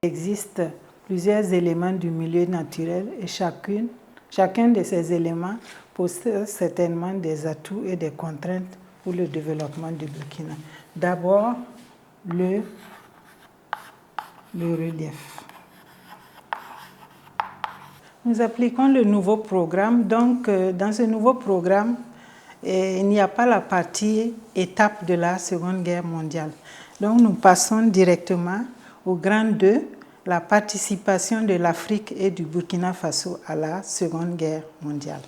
Il existe plusieurs éléments du milieu naturel et chacun de ces éléments possède certainement des atouts et des contraintes pour le développement du Burkina. D'abord, le relief. Nous appliquons le nouveau programme. Donc, dans ce nouveau programme, il n'y a pas la partie étape de la Seconde Guerre mondiale. Donc, nous passons directement au grand 2, la participation de l'Afrique et du Burkina Faso à la Seconde Guerre mondiale.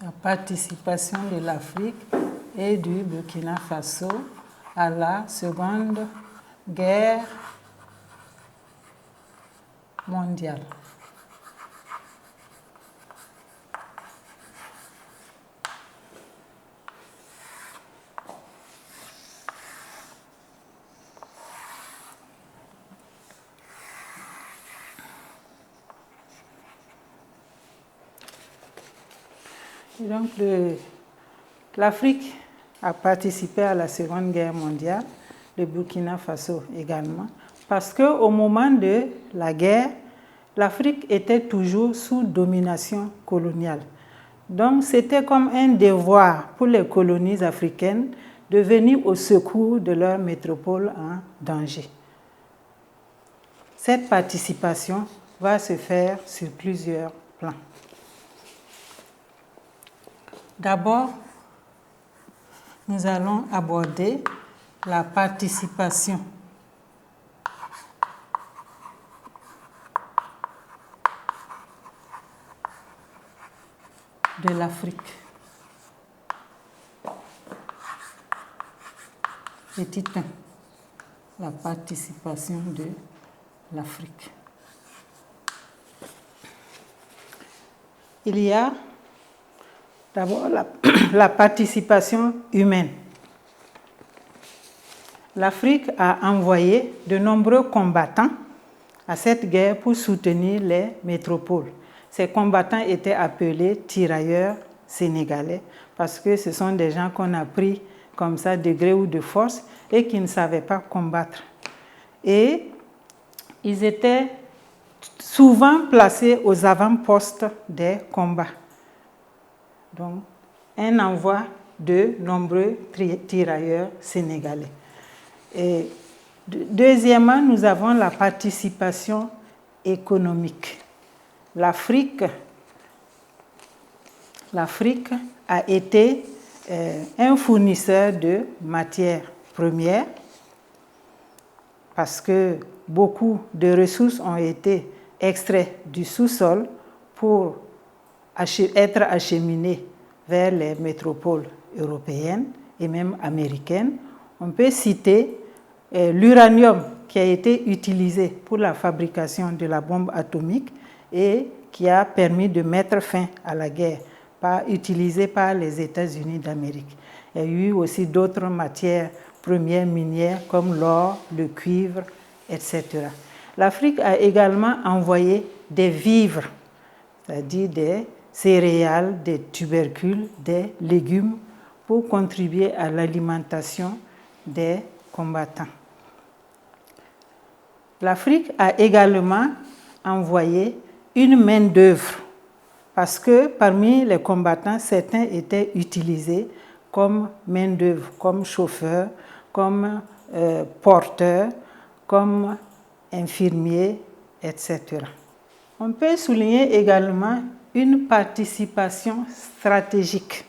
La participation de l'Afrique et du Burkina Faso à la Seconde Guerre mondiale. Donc, l'Afrique a participé à la Seconde Guerre mondiale, le Burkina Faso également, parce qu'au moment de la guerre, l'Afrique était toujours sous domination coloniale. Donc, c'était comme un devoir pour les colonies africaines de venir au secours de leur métropole en danger. Cette participation va se faire sur plusieurs plans. D'abord, nous allons aborder la participation de l'Afrique. Petit 1, la participation de l'Afrique. Il y a d'abord la participation humaine. L'Afrique a envoyé de nombreux combattants à cette guerre pour soutenir les métropoles. Ces combattants étaient appelés tirailleurs sénégalais parce que ce sont des gens qu'on a pris comme ça de gré ou de force et qui ne savaient pas combattre. Et ils étaient souvent placés aux avant-postes des combats. Donc, un envoi de nombreux tirailleurs sénégalais. Et deuxièmement, nous avons la participation économique. L'Afrique a été un fournisseur de matières premières parce que beaucoup de ressources ont été extraites du sous-sol pour être acheminées vers les métropoles européennes et même américaines. On peut citer l'uranium qui a été utilisé pour la fabrication de la bombe atomique et qui a permis de mettre fin à la guerre, utilisé par les États-Unis d'Amérique. Il y a eu aussi d'autres matières premières minières comme l'or, le cuivre, etc. L'Afrique a également envoyé des vivres, c'est-à-dire des céréales, des tubercules, des légumes pour contribuer à l'alimentation des combattants. L'Afrique a également envoyé une main-d'œuvre parce que parmi les combattants, certains étaient utilisés comme main-d'œuvre, comme chauffeurs, comme porteurs, comme infirmiers, etc. On peut souligner également une participation stratégique.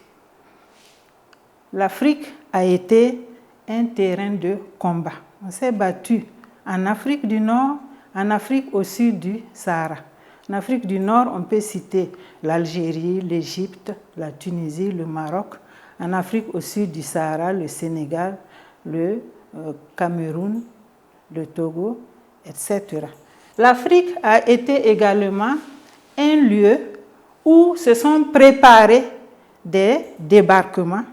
L'Afrique a été un terrain de combat. On s'est battu en Afrique du Nord, en Afrique au sud du Sahara. En Afrique du Nord, on peut citer l'Algérie, l'Égypte, la Tunisie, le Maroc. En Afrique au sud du Sahara, le Sénégal, le Cameroun, le Togo, etc. L'Afrique a été également un lieu où se sont préparés des débarquements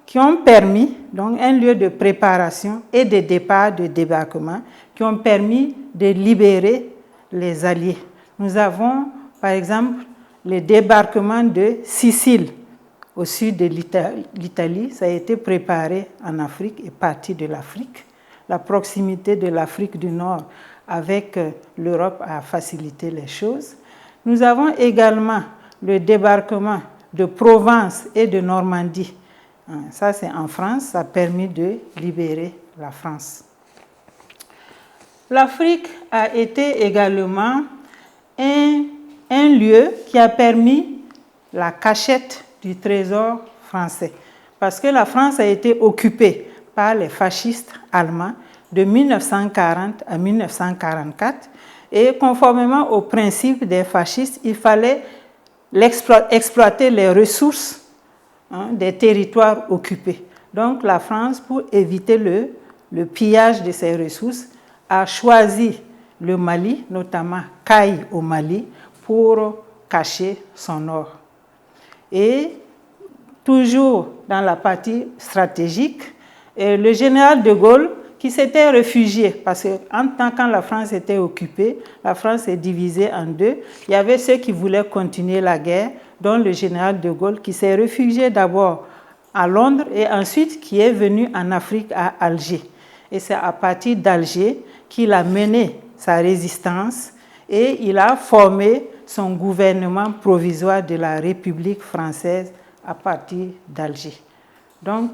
qui ont permis, donc un lieu de préparation et de départ de débarquement, qui ont permis de libérer les Alliés. Nous avons, par exemple, le débarquement de Sicile, au sud de l'Italie. Ça a été préparé en Afrique et parti de l'Afrique. La proximité de l'Afrique du Nord avec l'Europe a facilité les choses. Nous avons également le débarquement de Provence et de Normandie. Ça, c'est en France, ça a permis de libérer la France. L'Afrique a été également un lieu qui a permis la cachette du trésor français. Parce que la France a été occupée par les fascistes allemands de 1940 à 1944. Et conformément aux principes des fascistes, il fallait exploiter les ressources des territoires occupés. Donc la France, pour éviter le pillage de ces ressources, a choisi le Mali, notamment Caille au Mali, pour cacher son or. Et toujours dans la partie stratégique, le général de Gaulle, qui s'était réfugié, parce quand la France était occupée, la France est divisée en deux. Il y avait ceux qui voulaient continuer la guerre, dont le général de Gaulle, qui s'est réfugié d'abord à Londres et ensuite qui est venu en Afrique à Alger. Et c'est à partir d'Alger qu'il a mené sa résistance et il a formé son gouvernement provisoire de la République française à partir d'Alger. Donc,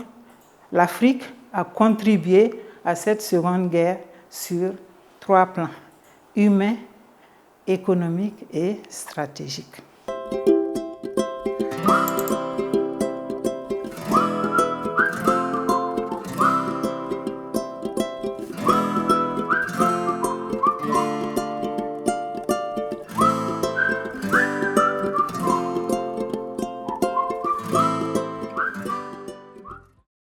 l'Afrique a contribué à cette seconde guerre sur 3 plans, humain, économique et stratégique.